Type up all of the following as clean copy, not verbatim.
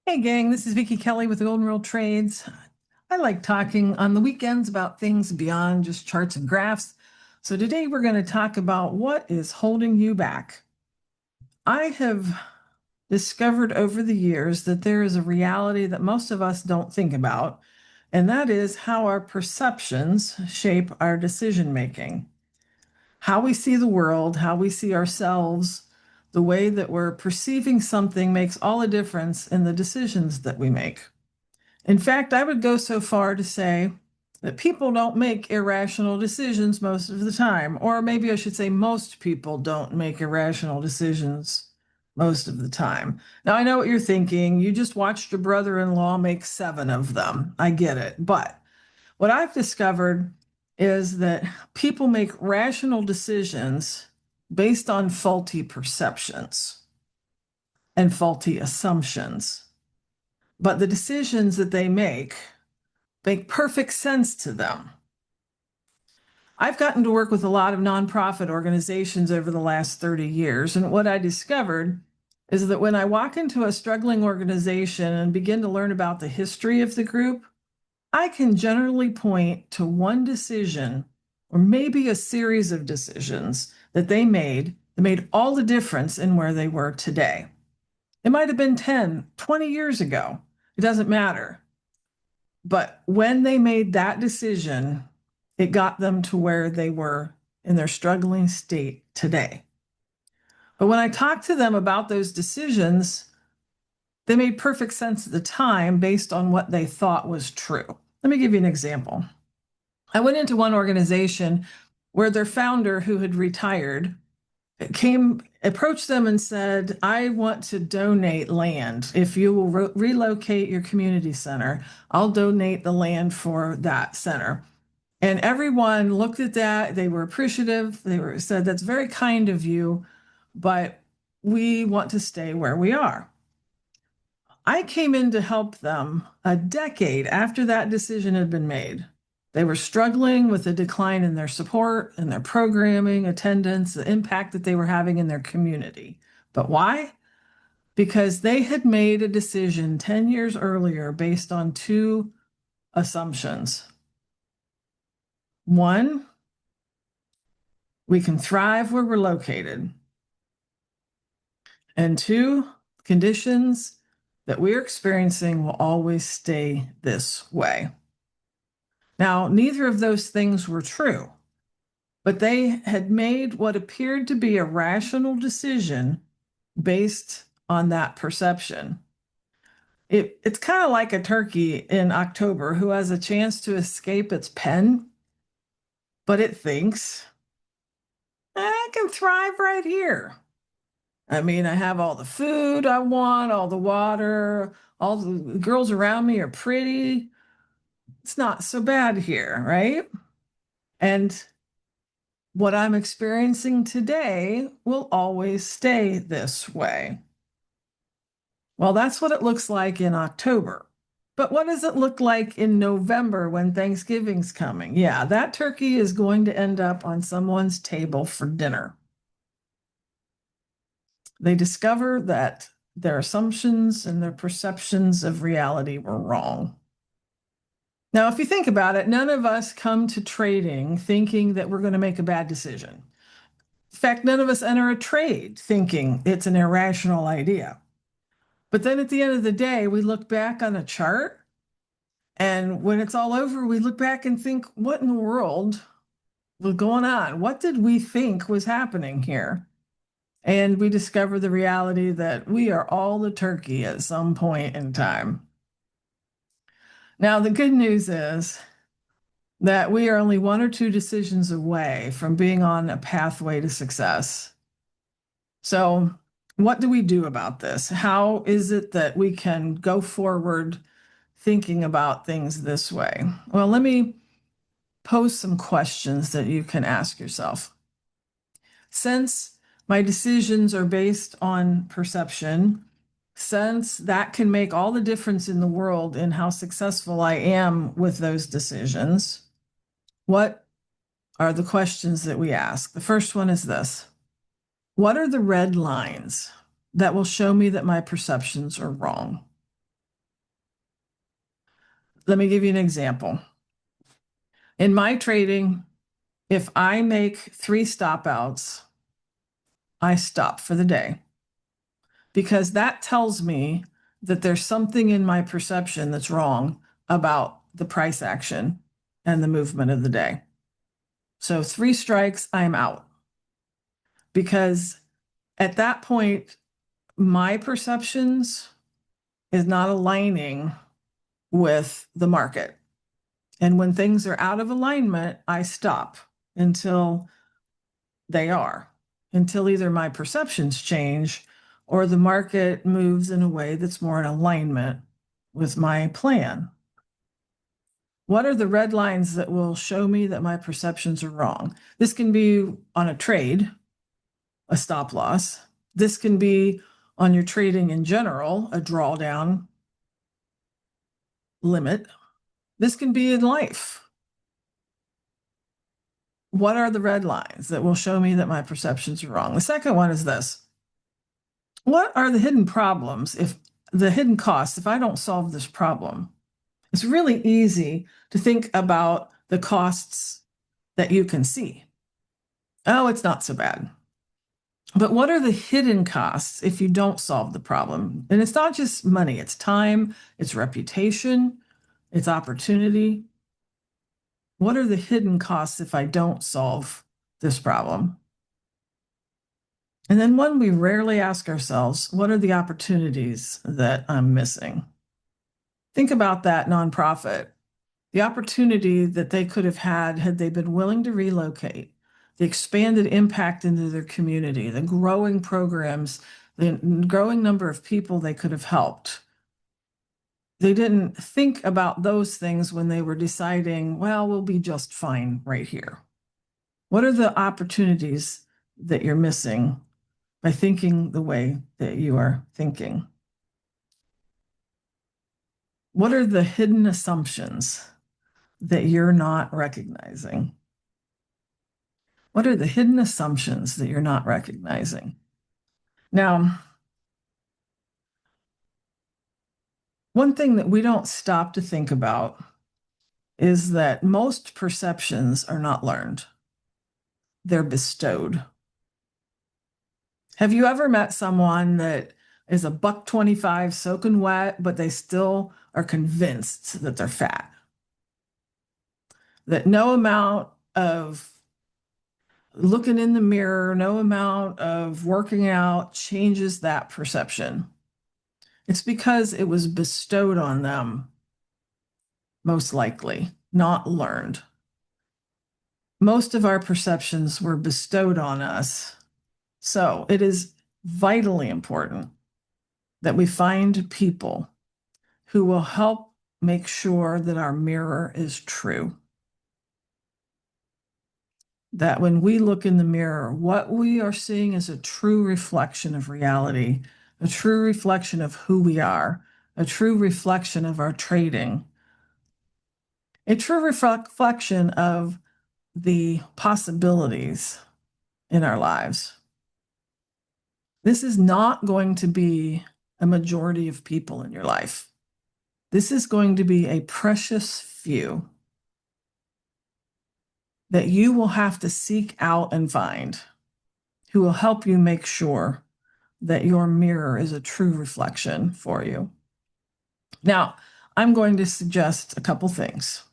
Hey gang, this is Vicki Kelly with the Golden Rule Trades. I like talking on the weekends about things beyond just charts and graphs. So today we're going to talk about what is holding you back. I have discovered over the years that there is a reality that most of us don't think about, and that is how our perceptions shape our decision making. How we see the world, how we see ourselves, the way that we're perceiving something makes all the difference in the decisions that we make. In fact, I would go so far to say that people don't make irrational decisions most of the time, or maybe I should say most people don't make irrational decisions most of the time. Now, I know what you're thinking. You just watched your brother-in-law make seven of them. I get it. But what I've discovered is that people make rational decisions based on faulty perceptions and faulty assumptions. But the decisions that they make perfect sense to them. I've gotten to work with a lot of nonprofit organizations over the last 30 years, and what I discovered is that when I walk into a struggling organization and begin to learn about the history of the group, I can generally point to one decision or maybe a series of decisions that they made that made all the difference in where they were today. It might have been 10, 20 years ago. It doesn't matter. But when they made that decision, it got them to where they were in their struggling state today. But when I talked to them about those decisions, they made perfect sense at the time based on what they thought was true. Let me give you an example. I went into one organization where their founder, who had retired, approached them and said, I want to donate land. If you will relocate your community center, I'll donate the land for that center. And everyone looked at that. They were appreciative. Said, that's very kind of you, but we want to stay where we are. I came in to help them a decade after that decision had been made. They were struggling with a decline in their support and their programming, attendance, the impact that they were having in their community. But why? Because they had made a decision 10 years earlier based on two assumptions. One, we can thrive where we're located. And two, conditions that we're experiencing will always stay this way. Now, neither of those things were true, but they had made what appeared to be a rational decision based on that perception. It's kind of like a turkey in October who has a chance to escape its pen, but it thinks, I can thrive right here. I mean, I have all the food I want, all the water, all the girls around me are pretty. It's not so bad here, right? And what I'm experiencing today will always stay this way. Well, that's what it looks like in October. But what does it look like in November when Thanksgiving's coming? Yeah, that turkey is going to end up on someone's table for dinner. They discover that their assumptions and their perceptions of reality were wrong. Now, if you think about it, none of us come to trading thinking that we're going to make a bad decision. In fact, none of us enter a trade thinking it's an irrational idea. But then at the end of the day, we look back on a chart, and when it's all over, we look back and think, what in the world was going on? What did we think was happening here? And we discover the reality that we are all the turkey at some point in time. Now, the good news is that we are only one or two decisions away from being on a pathway to success. So, what do we do about this? How is it that we can go forward thinking about things this way? Well, let me pose some questions that you can ask yourself. Since my decisions are based on perception, since that can make all the difference in the world in how successful I am with those decisions, what are the questions that we ask? The first one is this: what are the red lines that will show me that my perceptions are wrong? Let me give you an example. In my trading, if I make 3 stop outs, I stop for the day because that tells me that there's something in my perception that's wrong about the price action and the movement of the day. So 3 strikes, I'm out because at that point, my perceptions is not aligning with the market. And when things are out of alignment, I stop until they are, until either my perceptions change or the market moves in a way that's more in alignment with my plan. What are the red lines that will show me that my perceptions are wrong? This can be on a trade, a stop loss. This can be on your trading in general, a drawdown limit. This can be in life. What are the red lines that will show me that my perceptions are wrong? The second one is this. What are the hidden problems, if the hidden costs, if I don't solve this problem? It's really easy to think about the costs that you can see. Oh, it's not so bad. But what are the hidden costs if you don't solve the problem? And it's not just money, it's time, it's reputation, it's opportunity. What are the hidden costs if I don't solve this problem? And then one we rarely ask ourselves, what are the opportunities that I'm missing? Think about that nonprofit, the opportunity that they could have had they been willing to relocate, the expanded impact into their community, the growing programs, the growing number of people they could have helped. They didn't think about those things when they were deciding, well, we'll be just fine right here. What are the opportunities that you're missing by thinking the way that you are thinking? What are the hidden assumptions that you're not recognizing? What are the hidden assumptions that you're not recognizing? Now, one thing that we don't stop to think about is that most perceptions are not learned, they're bestowed. Have you ever met someone that is a $1.25 soaking wet, but they still are convinced that they're fat? That no amount of looking in the mirror, no amount of working out changes that perception. It's because it was bestowed on them, most likely, not learned. Most of our perceptions were bestowed on us. So it is vitally important that we find people who will help make sure that our mirror is true. That when we look in the mirror, what we are seeing is a true reflection of reality, a true reflection of who we are, a true reflection of our trading, a true reflection of the possibilities in our lives. This is not going to be a majority of people in your life. This is going to be a precious few that you will have to seek out and find, who will help you make sure that your mirror is a true reflection for you. Now, I'm going to suggest a couple things.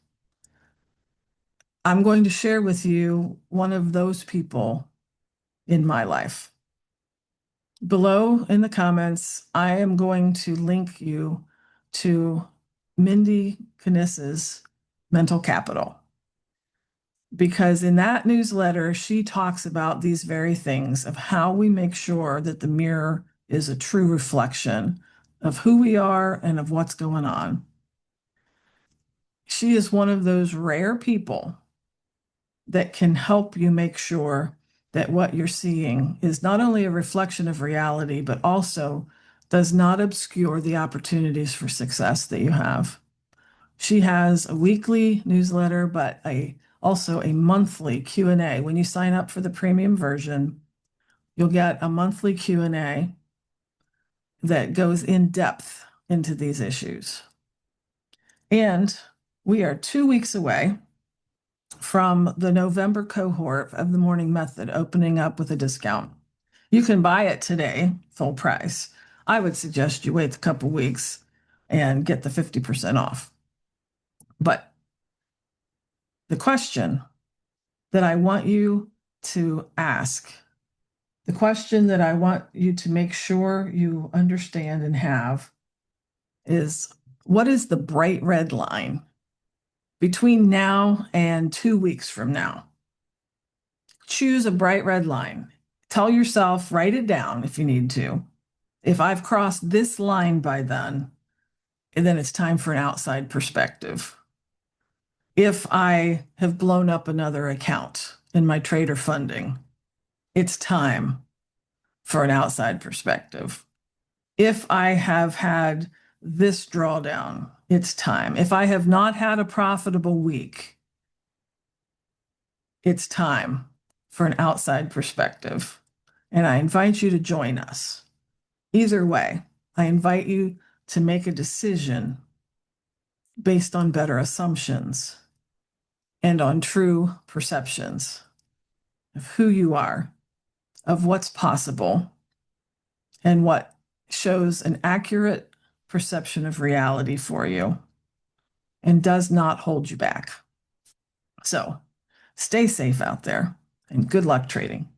I'm going to share with you one of those people in my life. Below in the comments, I am going to link you to Mindy Kanis's Mental Capital, because in that newsletter, she talks about these very things of how we make sure that the mirror is a true reflection of who we are and of what's going on. She is one of those rare people that can help you make sure that what you're seeing is not only a reflection of reality, but also does not obscure the opportunities for success that you have. She has a weekly newsletter, but also a monthly Q&A. When you sign up for the premium version, you'll get a monthly Q&A that goes in depth into these issues. And we are 2 weeks away from the November cohort of the Morning Method opening up with a discount. You can buy it today, full price. I would suggest you wait a couple weeks and get the 50% off. But the question that I want you to ask, the question that I want you to make sure you understand and have is, what is the bright red line between now and 2 weeks from now? Choose a bright red line. Tell yourself, write it down if you need to. If I've crossed this line by then it's time for an outside perspective. If I have blown up another account in my trader funding, it's time for an outside perspective. If I have had this drawdown, it's time. If I have not had a profitable week, it's time for an outside perspective. And I invite you to join us. Either way, I invite you to make a decision based on better assumptions and on true perceptions of who you are, of what's possible, and what shows an accurate perception of reality for you and does not hold you back. So stay safe out there and good luck trading.